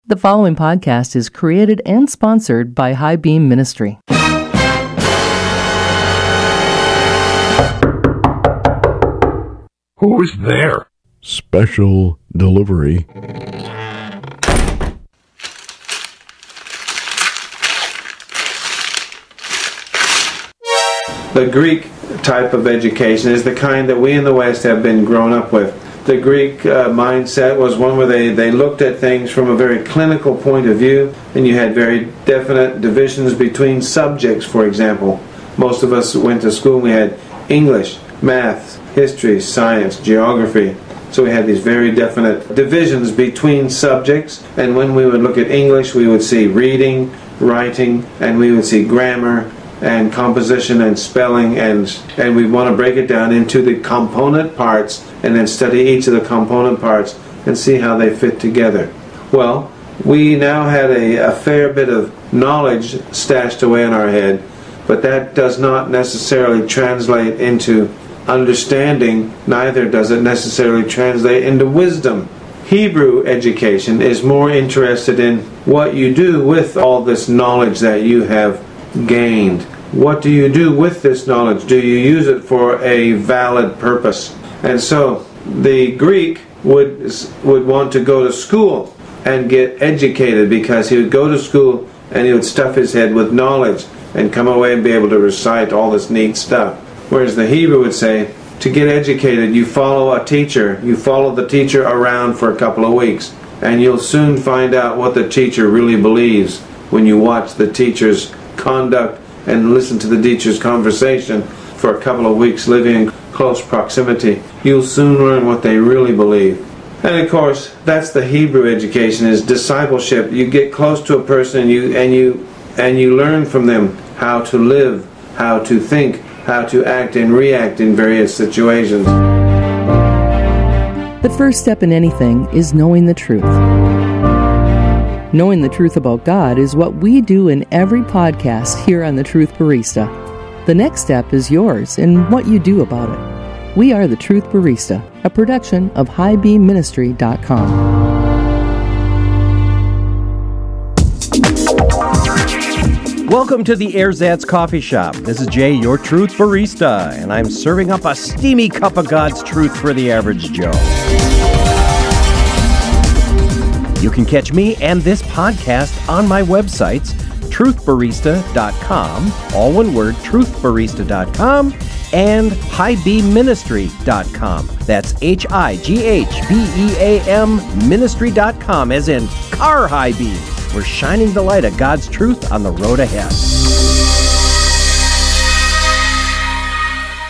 The following podcast is created and sponsored by High Beam Ministry. Who's there? Special delivery. The Greek type of education is the kind that we in the West have been grown up with. The Greek mindset was one where they looked at things from a very clinical point of view, and you had very definite divisions between subjects, for example. Most of us went to school and we had English, math, history, science, geography. So we had these very definite divisions between subjects, and when we would look at English, we would see reading, writing, and we would see grammar, and composition and spelling, and we want to break it down into the component parts and then study each of the component parts and see how they fit together. Well, we now had a fair bit of knowledge stashed away in our head, but that does not necessarily translate into understanding, neither does it necessarily translate into wisdom. Hebrew education is more interested in what you do with all this knowledge that you have gained. What do you do with this knowledge? Do you use it for a valid purpose? And so the Greek would want to go to school and get educated, because he would go to school and he would stuff his head with knowledge and come away and be able to recite all this neat stuff. Whereas the Hebrew would say, to get educated, you follow a teacher. You follow the teacher around for a couple of weeks, and you'll soon find out what the teacher really believes when you watch the teacher's conduct and listen to the teacher's conversation for a couple of weeks living in close proximity. You'll soon learn what they really believe. And of course, that's the Hebrew education, is discipleship. You get close to a person and you learn from them how to live, how to think, how to act and react in various situations. The first step in anything is knowing the truth. Knowing the truth about God is what we do in every podcast here on the Truth Barista. The next step is yours and what you do about it. We are the Truth Barista, a production of highbeamministry.com. Welcome to the Ersatz Coffee Shop. This is Jay, your Truth Barista, and I'm serving up a steamy cup of God's truth for the average Joe. You can catch me and this podcast on my websites, truthbarista.com, all one word, truthbarista.com, and highbeamministry.com. That's HIGHBEAM ministry.com, as in car high beam. We're shining the light of God's truth on the road ahead.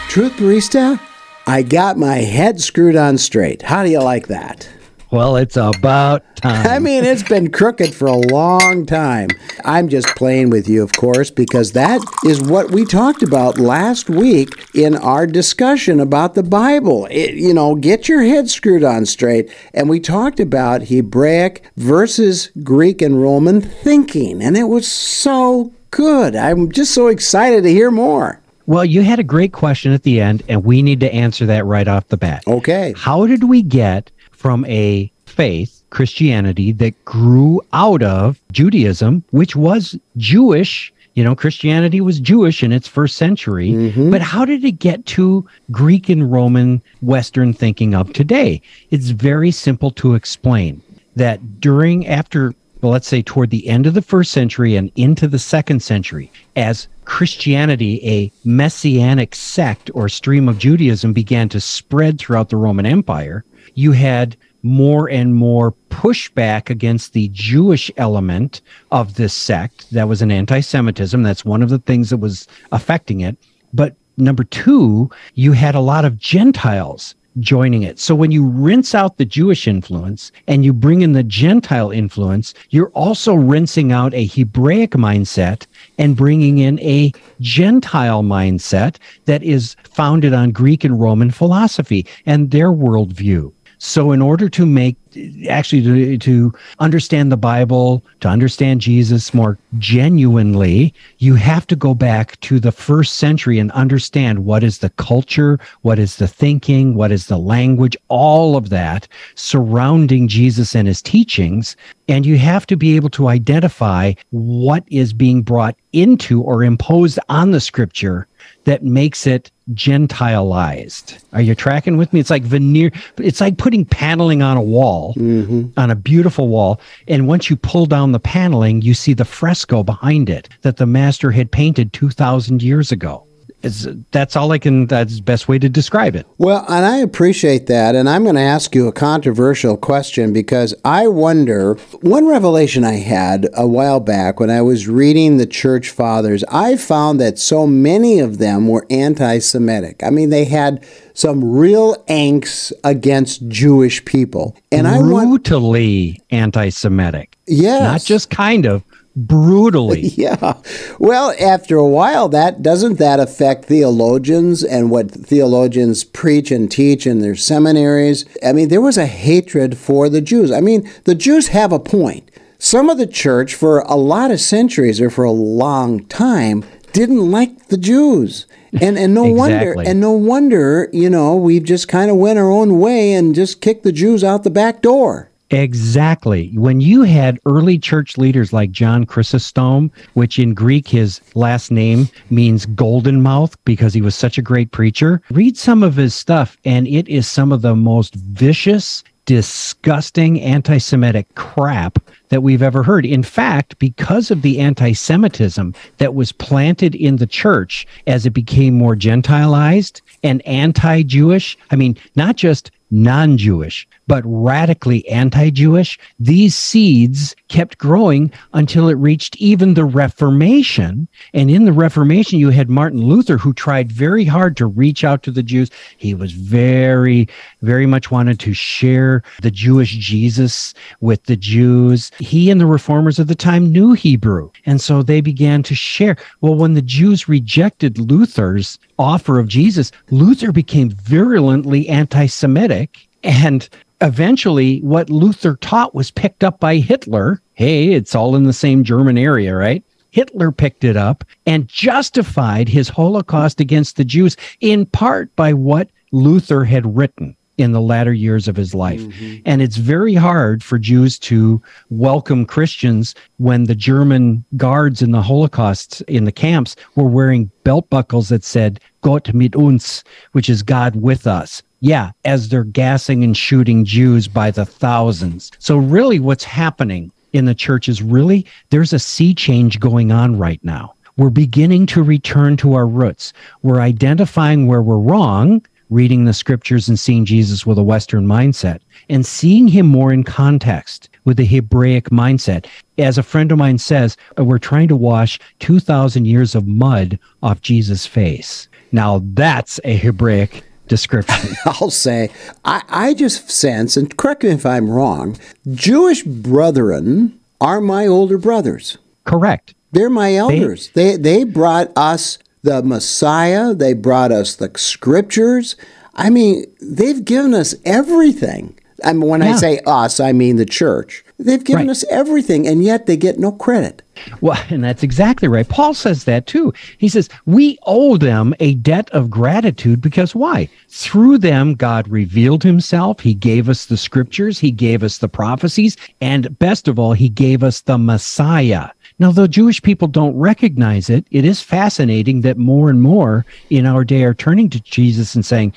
Truth Barista, I got my head screwed on straight. How do you like that? Well, it's about time. I mean, it's been crooked for a long time. I'm just playing with you, of course, because that is what we talked about last week in our discussion about the Bible. Get your head screwed on straight. And we talked about Hebraic versus Greek and Roman thinking. And it was so good. I'm just so excited to hear more. Well, you had a great question at the end, and we need to answer that right off the bat. Okay. How did we get from a faith, Christianity, that grew out of Judaism, which was Jewish? Christianity was Jewish in its first century. Mm-hmm. But how did it get to Greek and Roman Western thinking of today? It's very simple to explain that let's say toward the end of the first century and into the second century, as Christianity, a messianic sect or stream of Judaism, began to spread throughout the Roman Empire, you had more and more pushback against the Jewish element of this sect. That was an anti-Semitism. That's one of the things that was affecting it. But number two, you had a lot of Gentiles joining it. So when you rinse out the Jewish influence and you bring in the Gentile influence, you're also rinsing out a Hebraic mindset and bringing in a Gentile mindset that is founded on Greek and Roman philosophy and their worldview. So in order to to understand the Bible, to understand Jesus more genuinely, you have to go back to the first century and understand what is the culture, what is the thinking, what is the language, all of that surrounding Jesus and his teachings. And you have to be able to identify what is being brought into or imposed on the scripture that makes it Gentilized. Are you tracking with me? It's like veneer. It's like putting paneling on a wall, on a beautiful wall. And once you pull down the paneling, you see the fresco behind it that the master had painted 2,000 years ago. That's the best way to describe it. Well, and I appreciate that. And I'm going to ask you a controversial question, because I wonder, one revelation I had a while back when I was reading the church fathers, I found that so many of them were anti-Semitic. I mean, they had some real angst against Jewish people. And brutally anti-Semitic. Yes. Not just kind of. Brutally. Yeah. Well, after a while, doesn't that affect theologians and what theologians preach and teach in their seminaries? I mean, there was a hatred for the Jews. I mean, the Jews have a point. Some of the church, for a lot of centuries or for a long time, didn't like the Jews. And no wonder, we've just kind of went our own way and just kicked the Jews out the back door. Exactly. When you had early church leaders like John Chrysostom, which in Greek his last name means golden mouth because he was such a great preacher, read some of his stuff and it is some of the most vicious, disgusting anti-Semitic crap that we've ever heard. In fact, because of the anti-Semitism that was planted in the church as it became more Gentilized and anti-Jewish, I mean, not just non-Jewish, but radically anti-Jewish, these seeds kept growing until it reached even the Reformation. And in the Reformation, you had Martin Luther, who tried very hard to reach out to the Jews. He was very, very much wanted to share the Jewish Jesus with the Jews. He and the reformers of the time knew Hebrew, and so they began to share. Well, when the Jews rejected Luther's offer of Jesus, Luther became virulently anti-Semitic, and eventually what Luther taught was picked up by Hitler. Hey, it's all in the same German area, right? Hitler picked it up and justified his Holocaust against the Jews in part by what Luther had written in the latter years of his life. And it's very hard for Jews to welcome Christians when the German guards in the Holocaust in the camps were wearing belt buckles that said, Gott mit uns, which is God with us. Yeah, as they're gassing and shooting Jews by the thousands. So really what's happening in the church is there's a sea change going on right now. We're beginning to return to our roots. We're identifying where we're wrong, reading the scriptures and seeing Jesus with a Western mindset, and seeing him more in context with the Hebraic mindset. As a friend of mine says, we're trying to wash 2,000 years of mud off Jesus' face. Now that's a Hebraic description. I'll say, I just sense, and correct me if I'm wrong, Jewish brethren are my older brothers. Correct. They're my elders. They brought us the Messiah. They brought us the scriptures. I mean, they've given us everything. I mean, when I say us, I mean the church. They've given us everything, and yet they get no credit. Well, and that's exactly right. Paul says that too. He says, we owe them a debt of gratitude because why? Through them, God revealed himself. He gave us the scriptures. He gave us the prophecies. And best of all, he gave us the Messiah. Now, though Jewish people don't recognize it, it is fascinating that more and more in our day are turning to Jesus and saying,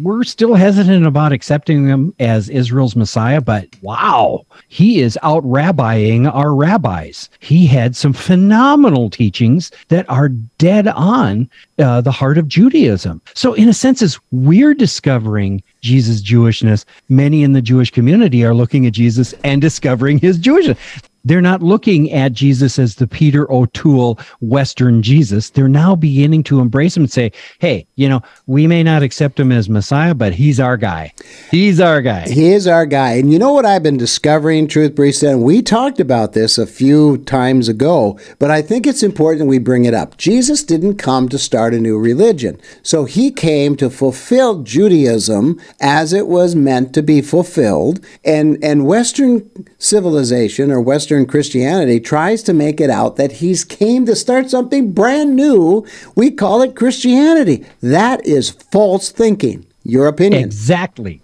we're still hesitant about accepting him as Israel's Messiah, but wow, he is out-rabbiing our rabbis. He had some phenomenal teachings that are dead on the heart of Judaism. So in a sense, as we're discovering Jesus' Jewishness, many in the Jewish community are looking at Jesus and discovering his Jewishness. They're not looking at Jesus as the Peter O'Toole Western Jesus. They're now beginning to embrace him and say, hey, we may not accept him as Messiah, but he's our guy. He's our guy. He is our guy. And you know what I've been discovering, Truth Barista, and we talked about this a few times ago, but I think it's important we bring it up. Jesus didn't come to start a new religion. So he came to fulfill Judaism as it was meant to be fulfilled. And Western civilization or Western Christianity tries to make it out that he's came to start something brand new. We call it Christianity. That is false thinking. Your opinion. Exactly.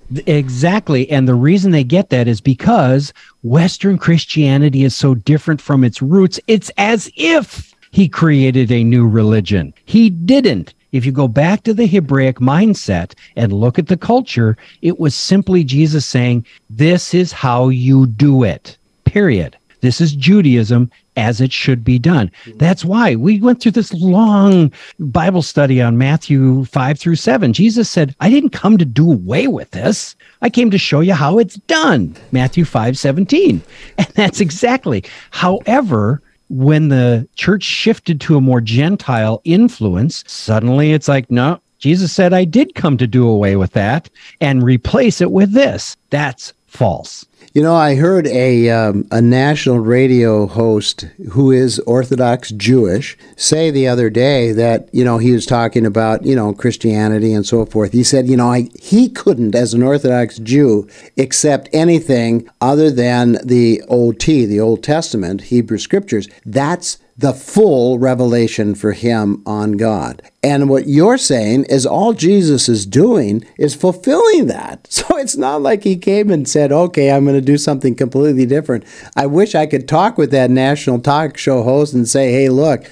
And the reason they get that is because Western Christianity is so different from its roots. It's as if he created a new religion. He didn't. If you go back to the Hebraic mindset and look at the culture, it was simply Jesus saying, this is how you do it, period. This is Judaism as it should be done. That's why we went through this long Bible study on Matthew 5-7. Jesus said, I didn't come to do away with this. I came to show you how it's done. Matthew 5:17. And that's exactly. However, when the church shifted to a more Gentile influence, suddenly it's like, no, Jesus said, I did come to do away with that and replace it with this. That's false. I heard a national radio host who is Orthodox Jewish say the other day that, he was talking about, Christianity and so forth. He said, he couldn't, as an Orthodox Jew, accept anything other than the OT, the Old Testament, Hebrew Scriptures. That's the full revelation for him on God. And what you're saying is all Jesus is doing is fulfilling that. So it's not like he came and said, okay, I'm going to do something completely different. I wish I could talk with that national talk show host and say, hey, look,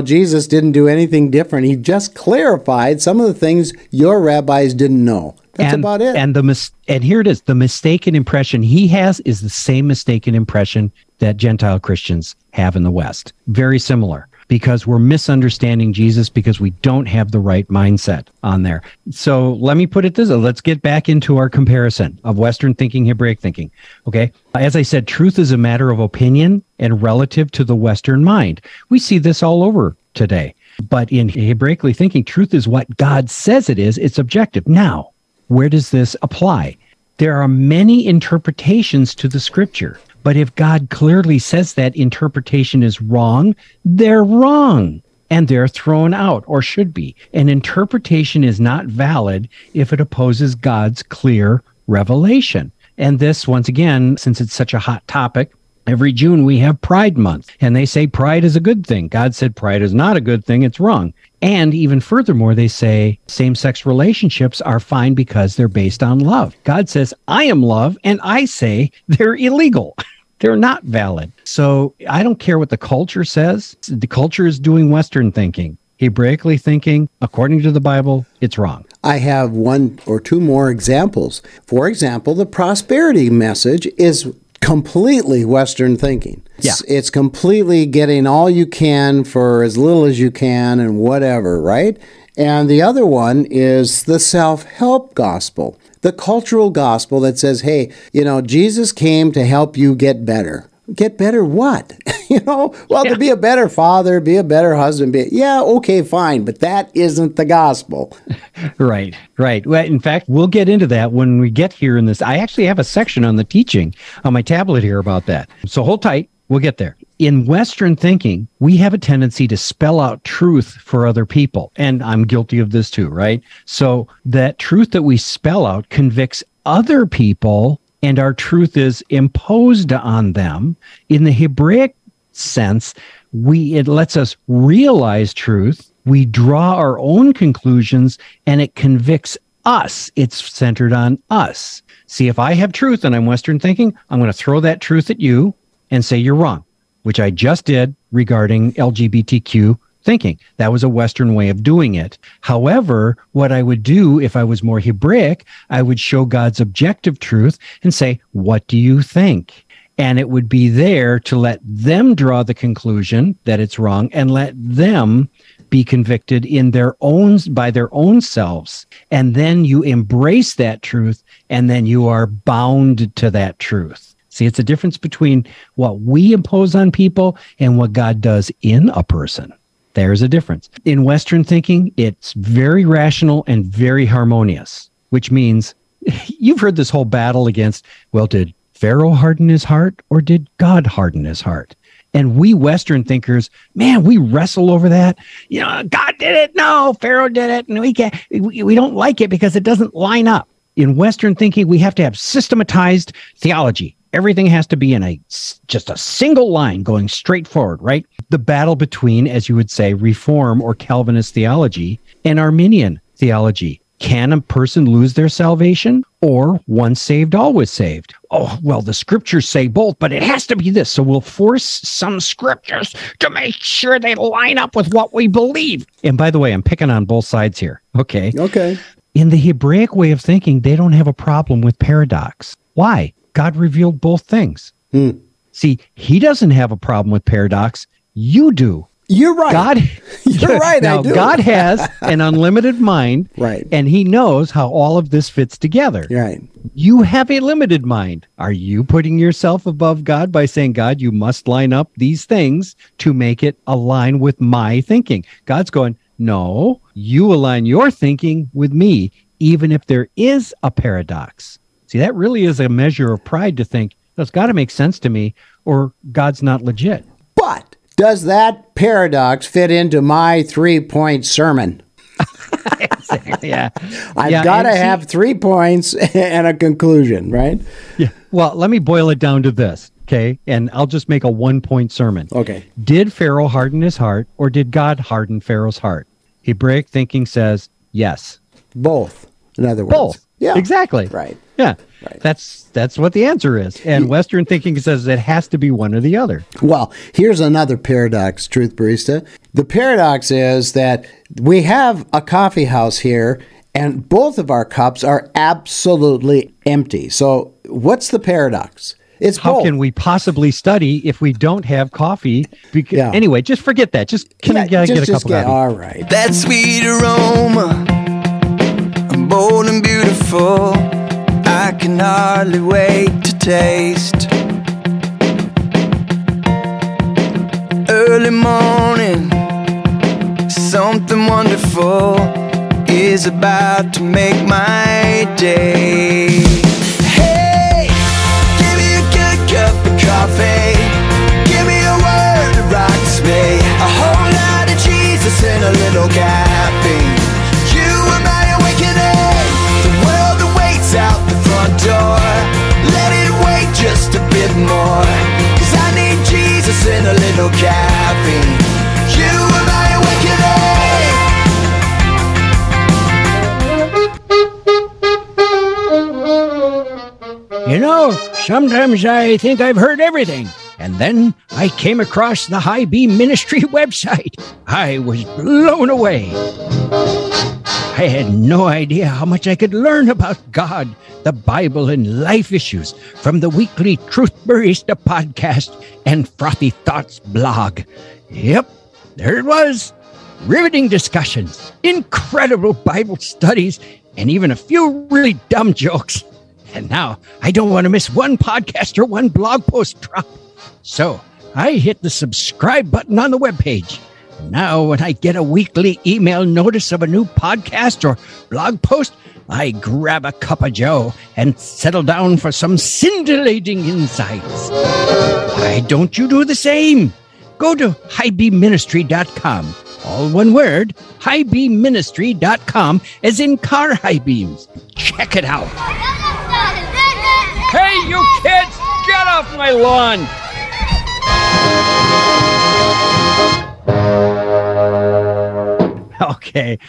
Jesus didn't do anything different. He just clarified some of the things your rabbis didn't know. That's about it. And here it is. The mistaken impression he has is the same mistaken impression that Gentile Christians have in the West. Very similar, because we're misunderstanding Jesus because we don't have the right mindset on there. So let me put it this way. Let's get back into our comparison of Western thinking, Hebraic thinking. Okay. As I said, truth is a matter of opinion and relative to the Western mind. We see this all over today. But in Hebraically thinking, truth is what God says it is. It's objective. Now, where does this apply? There are many interpretations to the scripture, but if God clearly says that interpretation is wrong, they're wrong and they're thrown out, or should be. An interpretation is not valid if it opposes God's clear revelation. And this, once again, since it's such a hot topic, every June we have Pride Month, and they say pride is a good thing. God said pride is not a good thing. It's wrong. And even furthermore, they say same-sex relationships are fine because they're based on love. God says, I am love, and I say they're illegal. They're not valid. So I don't care what the culture says. The culture is doing Western thinking. Hebraically thinking, according to the Bible, it's wrong. I have one or two more examples. For example, the prosperity message is completely Western thinking. Yeah. It's completely getting all you can for as little as you can and whatever, right? And the other one is the self-help gospel, the cultural gospel that says, hey, Jesus came to help you get better. Get better what? To be a better father, be a better husband. Okay, fine, but that isn't the gospel. Right. Well, in fact, we'll get into that when we get here in this. I actually have a section on the teaching on my tablet here about that. So hold tight. We'll get there. In Western thinking, we have a tendency to spell out truth for other people. And I'm guilty of this too, right? So that truth that we spell out convicts other people, and our truth is imposed on them. In the Hebraic sense, it lets us realize truth. We draw our own conclusions, and it convicts us. It's centered on us. See, if I have truth and I'm Western thinking, I'm going to throw that truth at you and say you're wrong, which I just did regarding LGBTQ thinking. That was a Western way of doing it. However, what I would do if I was more Hebraic, I would show God's objective truth and say, what do you think? And it would be there to let them draw the conclusion that it's wrong and let them be convicted by their own selves. And then you embrace that truth, and then you are bound to that truth. See, it's a difference between what we impose on people and what God does in a person. There's a difference. In Western thinking, it's very rational and very harmonious, which means you've heard this whole battle against, well, did Pharaoh harden his heart or did God harden his heart? And we Western thinkers, man, we wrestle over that. You know, God did it. No, Pharaoh did it. And we don't like it because it doesn't line up. In Western thinking, we have to have systematized theology. Everything has to be in just a single line going straight forward, right? The battle between, as you would say, Reform or Calvinist theology and Arminian theology. Can a person lose their salvation or once saved, always saved? Oh, well, the scriptures say both, but it has to be this. So we'll force some scriptures to make sure they line up with what we believe. And by the way, I'm picking on both sides here. Okay. In the Hebraic way of thinking, they don't have a problem with paradox. Why? God revealed both things. See, he doesn't have a problem with paradox. You do. You're right. You're right. Now, I do. God has an unlimited mind, right? And he knows how all of this fits together. Right. You have a limited mind. Are you putting yourself above God by saying, God, you must line up these things to make it align with my thinking? God's going, no, you align your thinking with me, even if there is a paradox. See, that really is a measure of pride to think, that's got to make sense to me, or God's not legit. But does that paradox fit into my 3-point sermon? Exactly, yeah. I've got to have 3 points and a conclusion, right? Yeah. Well, let me boil it down to this, okay? And I'll just make a 1-point sermon. Okay. Did Pharaoh harden his heart, or did God harden Pharaoh's heart? Hebraic thinking says yes. Both, in other words. Both. Yeah. Exactly. Right. Yeah. Right. That's what the answer is. And Western thinking says it has to be one or the other. Well, here's another paradox, Truth Barista. The paradox is that we have a coffee house here, and both of our cups are absolutely empty. So what's the paradox? It's How both. can we possibly study if we don't have coffee? Anyway, just forget that. Just get a cup of coffee. All right. That sweet aroma, bold and beautiful, I can hardly wait to taste. Early morning, something wonderful is about to make my day. Hey, give me a good cup of coffee, give me a word that rocks me, a whole lot of Jesus in a little caffeine. You are my awakening, the world that waits out the front door. Let it wait just a bit more, 'cause I need Jesus in a little caffeine. You are my awakening. You know, sometimes I think I've heard everything. And then I came across the High Beam Ministry website. I was blown away. I had no idea how much I could learn about God, the Bible, and life issues from the weekly Truth Barista podcast and Frothy Thoughts blog. Yep, there it was. Riveting discussions, incredible Bible studies, and even a few really dumb jokes. And now I don't want to miss one podcast or one blog post drop. So I hit the subscribe button on the webpage. Now when I get a weekly email notice of a new podcast or blog post, I grab a cup of joe and settle down for some scintillating insights. Why don't you do the same? Go to highbeamministry.com. All one word, highbeamministry.com, as in car high beams. Check it out. Hey, you kids, get off my lawn! Okay.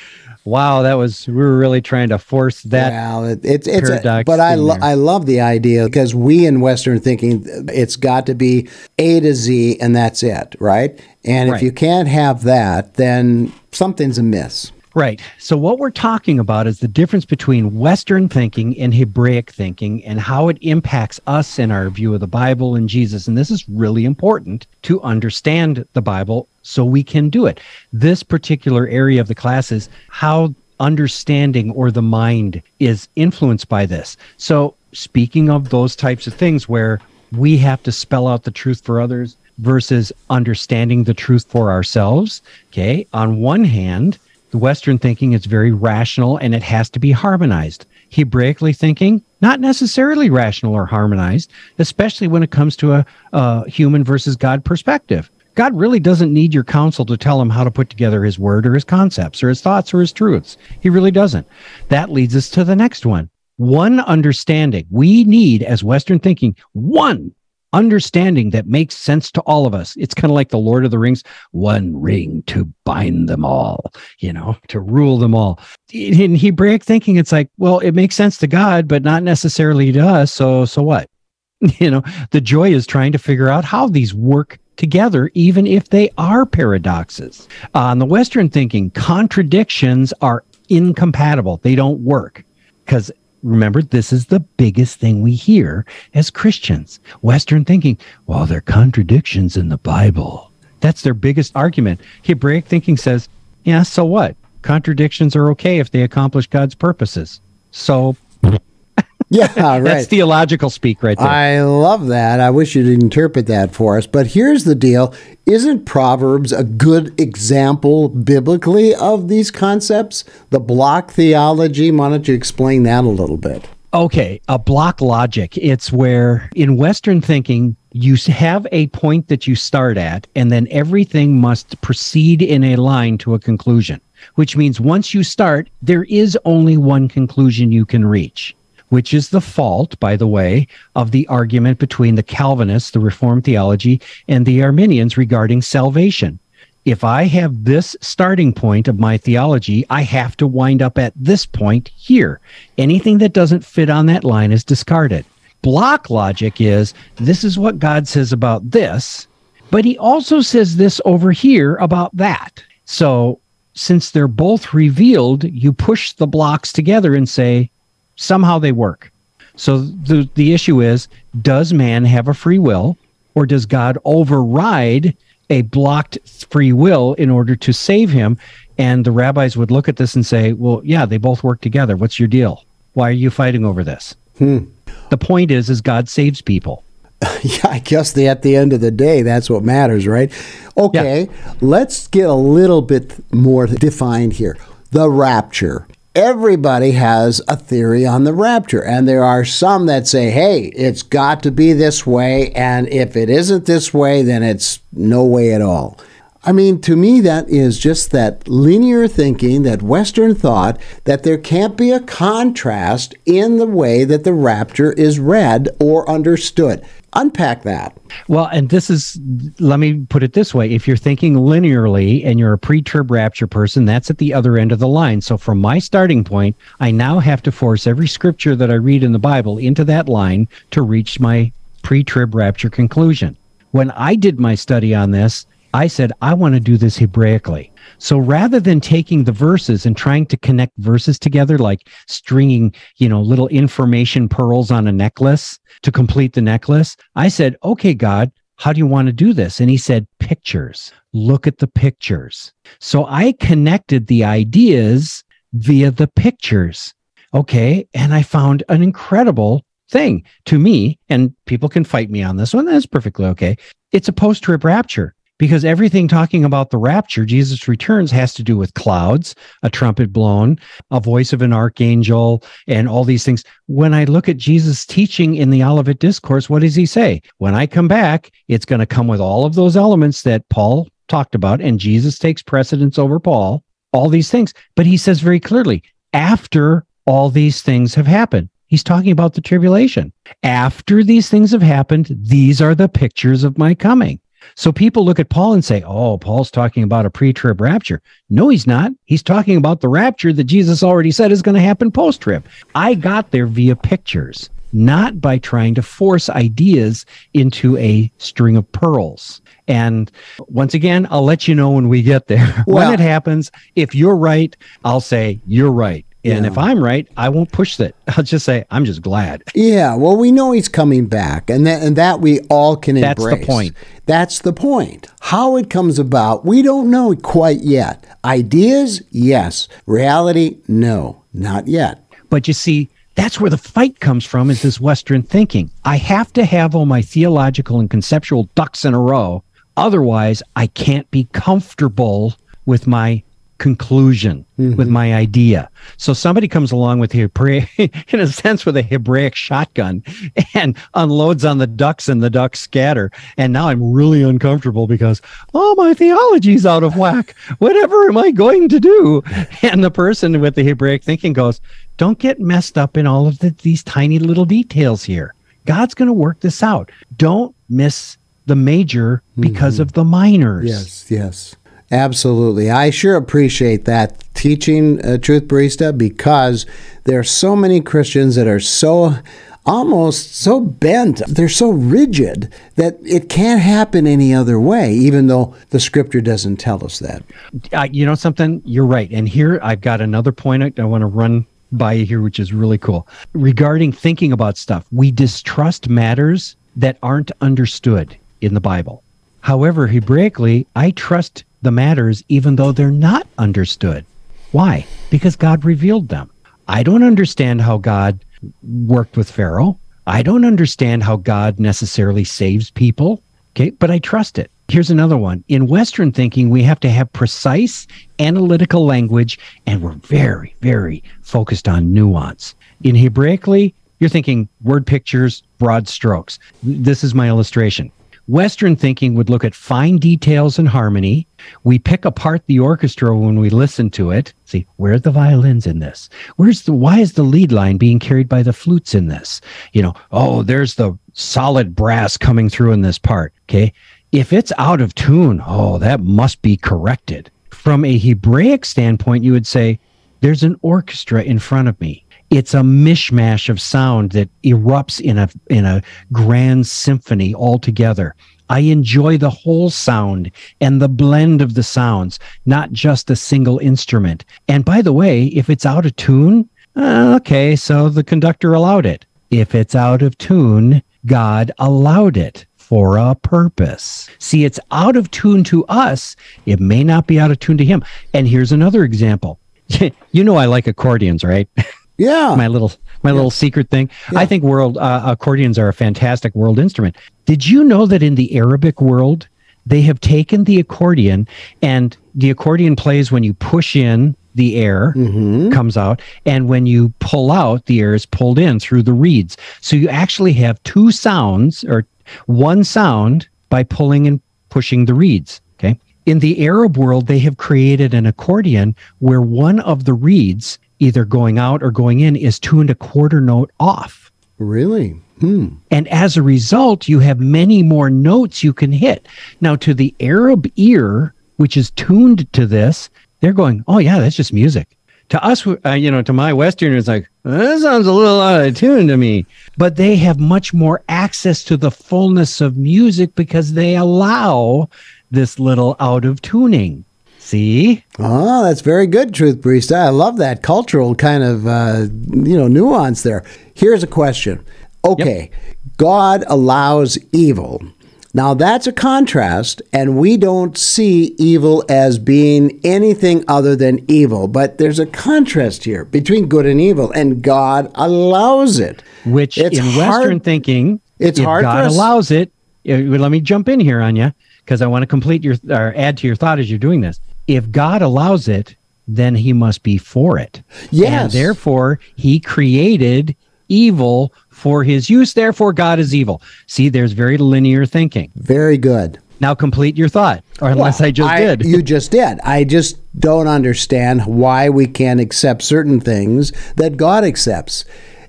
Wow, we were really trying to force that. Well, paradox I love the idea, because we in Western thinking, it's got to be A to Z and that's it, right? And if you can't have that, then something's amiss. Right. So what we're talking about is the difference between Western thinking and Hebraic thinking and how it impacts us in our view of the Bible and Jesus. And this is really important to understand the Bible so we can do it. This particular area of the class is how understanding or the mind is influenced by this. So speaking of those types of things where we have to spell out the truth for others versus understanding the truth for ourselves. Okay. On one hand, the Western thinking is very rational and it has to be harmonized. Hebraically thinking, not necessarily rational or harmonized, especially when it comes to a human versus God perspective. God really doesn't need your counsel to tell him how to put together his word or his concepts or his thoughts or his truths. He really doesn't. That leads us to the next one. One understanding. We need, as Western thinking, one understanding that makes sense to all of us. It's kind of like the Lord of the Rings, one ring to bind them all, to rule them all. In Hebraic thinking, it's like, well, it makes sense to God, but not necessarily to us. So what? The joy is trying to figure out how these work together, even if they are paradoxes. On the Western thinking, contradictions are incompatible. They don't work because remember, this is the biggest thing we hear as Christians. Western thinking, well, there are contradictions in the Bible. That's their biggest argument. Hebraic thinking says, yeah, so what? Contradictions are okay if they accomplish God's purposes. So, yeah, right. That's theological speak right there. I love that. I wish you'd interpret that for us. But here's the deal. Isn't Proverbs a good example biblically of these concepts? The block theology. Why don't you explain that a little bit? Okay, a block logic. It's where in Western thinking, you have a point that you start at, and then everything must proceed in a line to a conclusion, which means once you start, there is only one conclusion you can reach, which is the fault, by the way, of the argument between the Calvinists, the Reformed theology, and the Arminians regarding salvation. If I have this starting point of my theology, I have to wind up at this point here. Anything that doesn't fit on that line is discarded. Block logic is, this is what God says about this, but he also says this over here about that. So since they're both revealed, you push the blocks together and say, somehow they work. So the issue is, does man have a free will, or does God override a blocked free will in order to save him? And the rabbis would look at this and say, well, yeah, they both work together. What's your deal? Why are you fighting over this? The point is God saves people. Yeah, I guess at the end of the day, that's what matters, right? Okay, yeah. Let's get a little bit more defined here. The rapture. Everybody has a theory on the rapture, and there are some that say, hey, it's got to be this way, and if it isn't this way, then it's no way at all. I mean, to me, that is just that linear thinking, that Western thought, that there can't be a contrast in the way that the rapture is read or understood. Unpack that. Well, and let me put it this way. If you're thinking linearly and you're a pre-trib rapture person, that's at the other end of the line. So from my starting point, I now have to force every scripture that I read in the Bible into that line to reach my pre-trib rapture conclusion. When I did my study on this, I said, I want to do this Hebraically. So rather than taking the verses and trying to connect verses together, like stringing, little information pearls on a necklace to complete the necklace, I said, okay, God, how do you want to do this? And he said, pictures. Look at the pictures. So I connected the ideas via the pictures. Okay. And I found an incredible thing to me, and people can fight me on this one. That's perfectly okay. It's a post-trib rapture. Because everything talking about the rapture, Jesus returns, has to do with clouds, a trumpet blown, a voice of an archangel, and all these things. When I look at Jesus' teaching in the Olivet Discourse, what does he say? When I come back, it's going to come with all of those elements that Paul talked about, and Jesus takes precedence over Paul, all these things. But he says very clearly, after all these things have happened, he's talking about the tribulation. After these things have happened, these are the pictures of my coming. So people look at Paul and say, oh, Paul's talking about a pre-trib rapture. No, he's not. He's talking about the rapture that Jesus already said is going to happen post-trib. I got there via pictures, not by trying to force ideas into a string of pearls. And once again, I'll let you know when we get there. Well, when it happens, if you're right, I'll say you're right. And if I'm right, I won't push that. I'll just say, I'm just glad. Yeah, well, we know he's coming back, and that we all can embrace. That's the point. That's the point. How it comes about, we don't know quite yet. Ideas, yes. Reality, no, not yet. But you see, That's where the fight comes from, is this Western thinking. I have to have all my theological and conceptual ducks in a row. Otherwise, I can't be comfortable with my conclusion, with my idea. So somebody comes along with Hebraic, in a sense, with a Hebraic shotgun and unloads on the ducks, and the ducks scatter. And now I'm really uncomfortable because, my theology's out of whack. Whatever am I going to do? And the person with the Hebraic thinking goes, don't get messed up in all of these tiny little details here. God's going to work this out. Don't miss the major because of the minors. Yes. Absolutely. I sure appreciate that teaching, Truth Barista, because there are so many Christians that are almost so bent, they're so rigid that it can't happen any other way, even though the Scripture doesn't tell us that. You know something? You're right. And here I've got another point I want to run by you here, which is really cool. Regarding thinking about stuff, we distrust matters that aren't understood in the Bible. However, Hebraically, I trust the matters even though they're not understood. Why? Because God revealed them. I don't understand how God worked with Pharaoh. I don't understand how God necessarily saves people. Okay, but I trust it. Here's another one. In Western thinking, we have to have precise analytical language, and we're very, very focused on nuance. In Hebraically, you're thinking word pictures, broad strokes. This is my illustration. Western thinking would look at fine details and harmony. We pick apart the orchestra when we listen to it. See, where are the violins in this? Why is the lead line being carried by the flutes in this? There's the solid brass coming through in this part. Okay. If it's out of tune, that must be corrected. From a Hebraic standpoint, you would say, there's an orchestra in front of me. It's a mishmash of sound that erupts in a grand symphony altogether. I enjoy the whole sound and the blend of the sounds, not just a single instrument. And by the way, if it's out of tune, okay, so the conductor allowed it. If it's out of tune, God allowed it for a purpose. See, it's out of tune to us. It may not be out of tune to him. And here's another example. I like accordions, right? Yeah. My little secret thing. Yeah. I think accordions are a fantastic world instrument. Did you know that in the Arabic world, they have taken the accordion, and the accordion plays when you push in, the air comes out, and when you pull out, the air is pulled in through the reeds. So you actually have two sounds, or one sound, by pulling and pushing the reeds. Okay. In the Arab world, they have created an accordion where one of the reeds, either going out or going in, is tuned a quarter note off. Really? And as a result, you have many more notes you can hit. Now, to the Arab ear, which is tuned to this, they're going, oh, yeah, that's just music. To us, to my Westerners, it's like, that sounds a little out of tune to me. But they have much more access to the fullness of music because they allow this little out of tuning. See? Oh, that's very good, Truth Barista. I love that cultural kind of, nuance there. Here's a question. Okay, God allows evil. Now, that's a contrast, and we don't see evil as being anything other than evil. But there's a contrast here between good and evil, and God allows it. Which, in Western thinking, if God allows it, let me jump in here on you, because I want to complete or add to your thought as you're doing this. If God allows it, then he must be for it. Yes. And therefore, he created evil for his use. Therefore, God is evil. See, there's very linear thinking. Very good. Now complete your thought, or unless I just did. You just did. I just don't understand why we can't accept certain things that God accepts.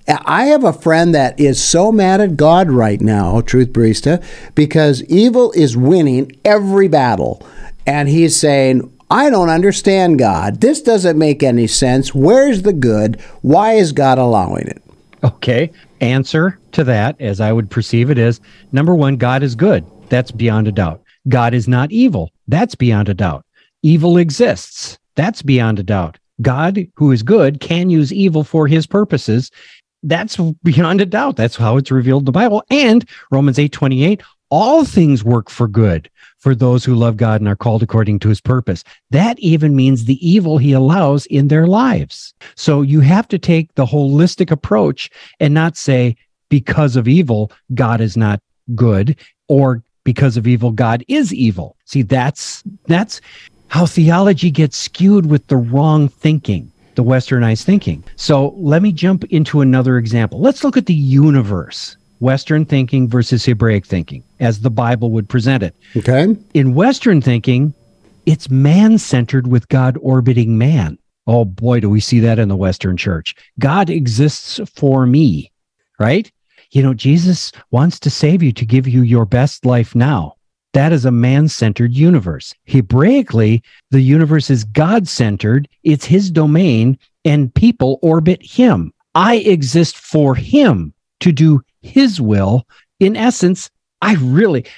I have a friend that is so mad at God right now, Truth Barista, because evil is winning every battle. And he's saying, I don't understand God. This doesn't make any sense. Where's the good? Why is God allowing it? Okay. Answer to that, as I would perceive it, is number one, God is good. That's beyond a doubt. God is not evil. That's beyond a doubt. Evil exists. That's beyond a doubt. God, who is good, can use evil for his purposes. That's beyond a doubt. That's how it's revealed in the Bible. And Romans 8:28, all things work for good for those who love God and are called according to his purpose. That even means the evil he allows in their lives. So you have to take the holistic approach and not say, because of evil, God is not good, or because of evil, God is evil. See, that's how theology gets skewed with the wrong thinking, the westernized thinking. So let me jump into another example. Let's look at the universe. Western thinking versus Hebraic thinking, as the Bible would present it. Okay. In Western thinking, it's man-centered with God orbiting man. Oh boy, do we see that in the Western church. God exists for me, right? You know, Jesus wants to save you, to give you your best life now. That is a man-centered universe. Hebraically, the universe is God-centered. It's his domain, and people orbit him. I exist for him to do his will. In essence,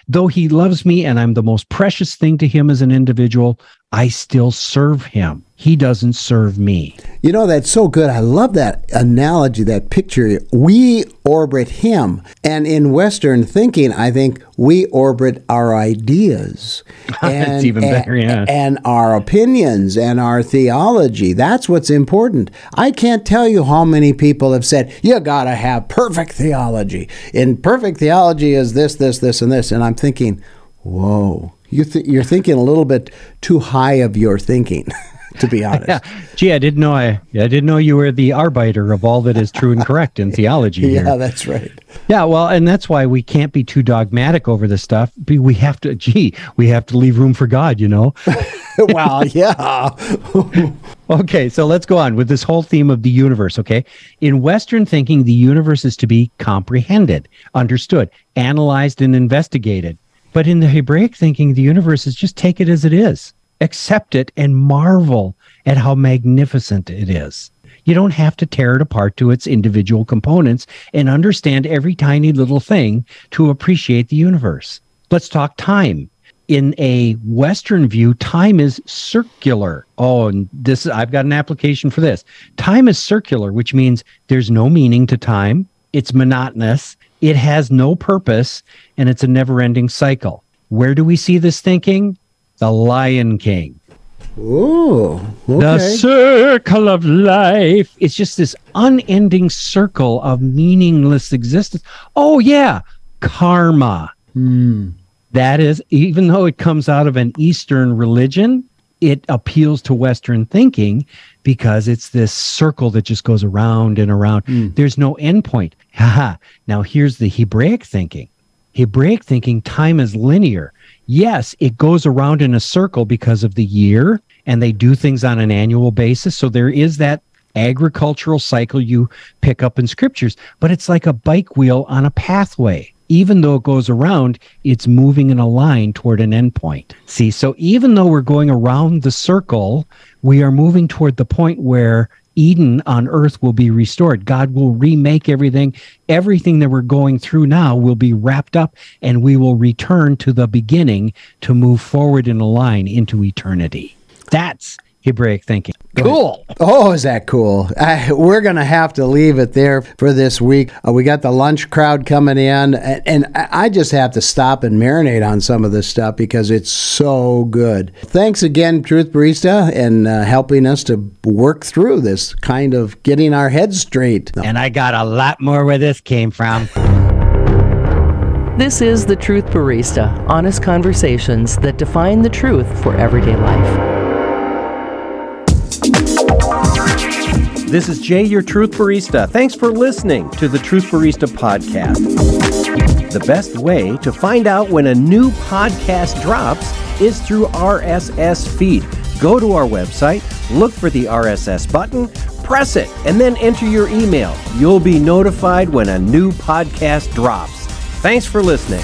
though he loves me and I'm the most precious thing to him as an individual, I still serve him. He doesn't serve me. You know, that's so good. I love that analogy, that picture. We orbit him. And in Western thinking, I think we orbit our ideas. It's even better, yeah. And our opinions and our theology. That's what's important. I can't tell you how many people have said, you got to have perfect theology. And perfect theology is this, this, this, and this. And I'm thinking, whoa, you're thinking a little bit too high of your thinking. To be honest. Yeah. Gee, I didn't know you were the arbiter of all that is true and correct in theology. Yeah, here. that's right. Yeah, well, and that's why we can't be too dogmatic over this stuff. We have to leave room for God, you know? Well, yeah. Okay, so let's go on with this whole theme of the universe, okay? In Western thinking, the universe is to be comprehended, understood, analyzed, and investigated. But in the Hebraic thinking, the universe is just take it as it is. Accept it and marvel at how magnificent it is. You don't have to tear it apart to its individual components and understand every tiny little thing to appreciate the universe. Let's talk time. In a Western view, time is circular. Oh, and I've got an application for this. Time is circular, which means there's no meaning to time. It's monotonous. It has no purpose, and it's a never-ending cycle. Where do we see this thinking? The Lion King. Ooh, okay. The circle of life. It's just this unending circle of meaningless existence. Oh, yeah. Karma. That is, even though it comes out of an Eastern religion, it appeals to Western thinking because it's this circle that just goes around and around. There's no end point. Now, here's the Hebraic thinking. Hebraic thinking, time is linear. Yes, it goes around in a circle because of the year, and they do things on an annual basis. So there is that agricultural cycle you pick up in scriptures, but it's like a bike wheel on a pathway. Even though it goes around, it's moving in a line toward an endpoint. See, so even though we're going around the circle, we are moving toward the point where Eden on earth will be restored. God will remake everything. Everything that we're going through now will be wrapped up, and we will return to the beginning to move forward in a line into eternity. That's Hebraic thinking. Cool. Oh, is that cool? We're going to have to leave it there for this week. We got the lunch crowd coming in, and I just have to stop and marinate on some of this stuff because it's so good. Thanks again, Truth Barista, and helping us to work through this, kind of getting our heads straight. And I got a lot more where this came from. This is the Truth Barista, honest conversations that define the truth for everyday life. This is Jay, your Truth Barista. Thanks for listening to the Truth Barista podcast. The best way to find out when a new podcast drops is through RSS feed. Go to our website, look for the RSS button, press it, and then enter your email. You'll be notified when a new podcast drops. Thanks for listening.